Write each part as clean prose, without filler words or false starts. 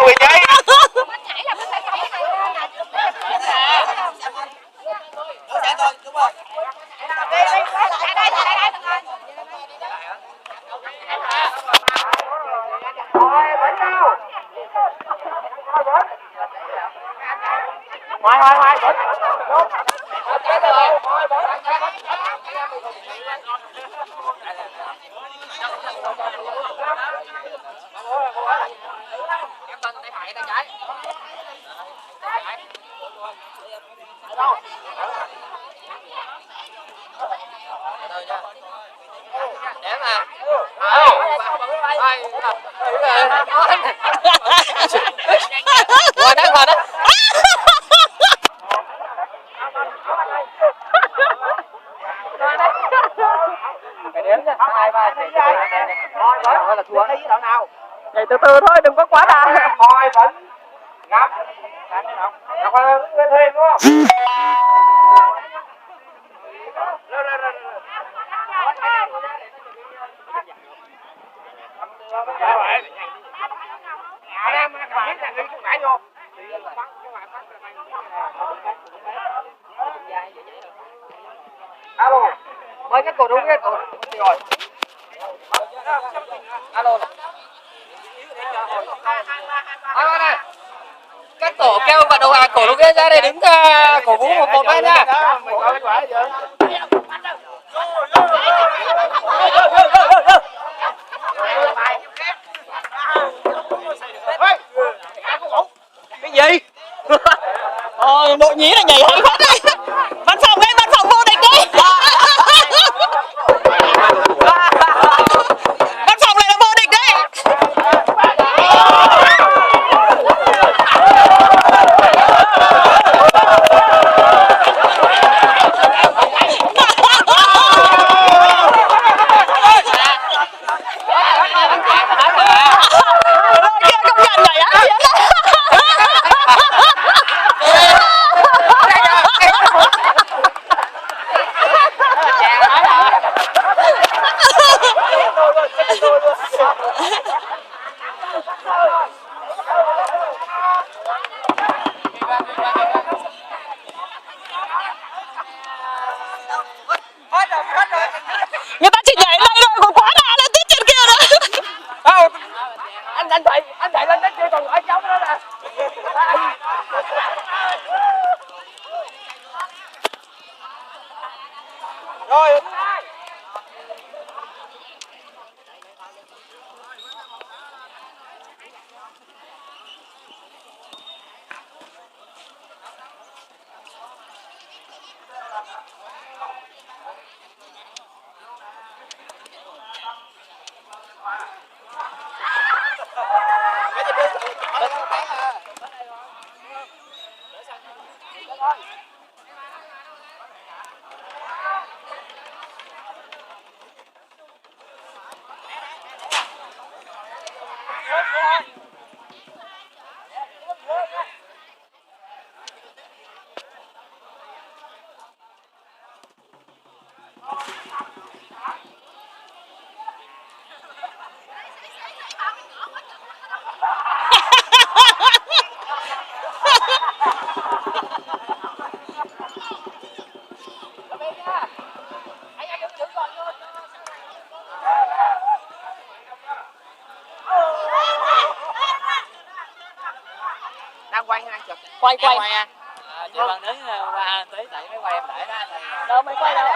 người chơi. Hoài để mà ngồi đó cái đếm nha, 2 3 4 thôi là thua đấy đoạn nào. Vậy từ từ thôi, đừng có quá đà. Thôi vẫn ngắm ngọc lên thêm đúng không? Alo, mới cái cổ đúng cái cổ rồi. Alo. Này. Các tổ kêu vận động cổ động viên ra đây đứng cổ vũ một bên nha. Cái gì? Đội nhí là nhảy hay quá đây. Văn phòng vô địch đấy. Văn phòng này là vô địch đấy. Người ta chỉ nhảy đây thôi, còn quá đà lên tít trên kia nữa. Anh chạy lên đến kia còn ở trong đó nè. Rồi. Đang quay hay đang chụp? Quay. À. Chị bằng đứng qua tí tại máy quay em để đó. Đâu mới quay đâu.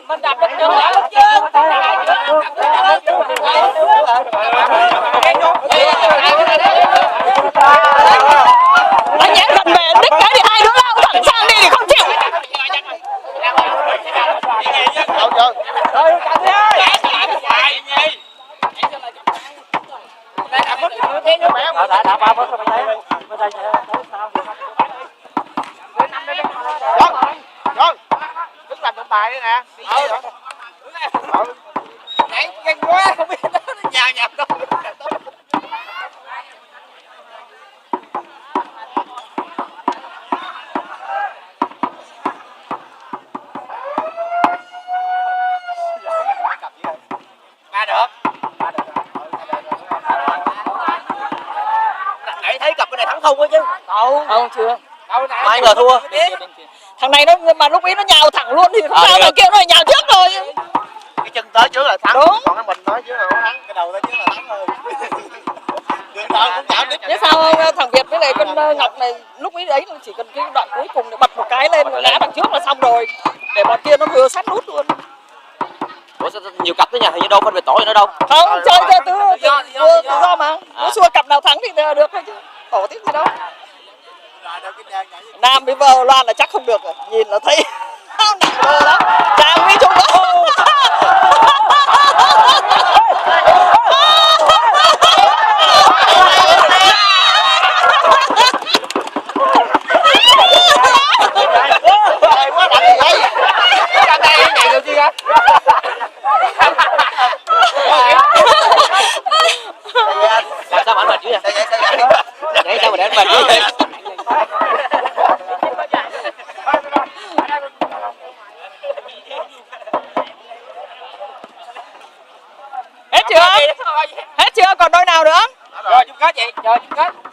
Mình đập lên chân lại chứ. Anh nhẽ gần về đích cái thì hai đứa lao thẳng sang đi thì không chịu. Đã ba phút rồi thấy. thắng không chứ. Không chưa. Ai ngờ thua. Thằng này nó mà lúc ấy nó nhào thẳng luôn thì không sao, thằng kia nó nhào trước rồi. Cái chân tới trước là thắng. Đúng. Còn cái mình tới trước là không thắng. Cái đầu tới trước là thắng thôi. Đường nào cũng chạm đích. Biết sao không? Thằng Việt với lại con Ngọc này lúc ấy đấy chỉ cần cái đoạn cuối cùng để bật một cái lên ngã đằng trước là xong rồi. Để bọn kia nó vừa sát nút luôn. Ủa sao nhiều cặp thế nhỉ? Hình như đâu phân biệt tổ gì nữa đâu. Không, chơi cho tự do mà. Nó xua cặp nào thắng thì được thôi chứ. Tổ tiếp gì đâu. Nam với vợ Loan là chắc không được rồi. Nhìn là thấy nặng đồ lắm. Trang Mỹ Trung đó. Nhảy được gì á? Làm sao mà anh mệt dữ vậy? Nhảy sao mà để anh mệt dữ vậy? Hết chưa? Hết chưa? Còn đôi nào nữa? Rồi chung kết chị, rồi chung kết.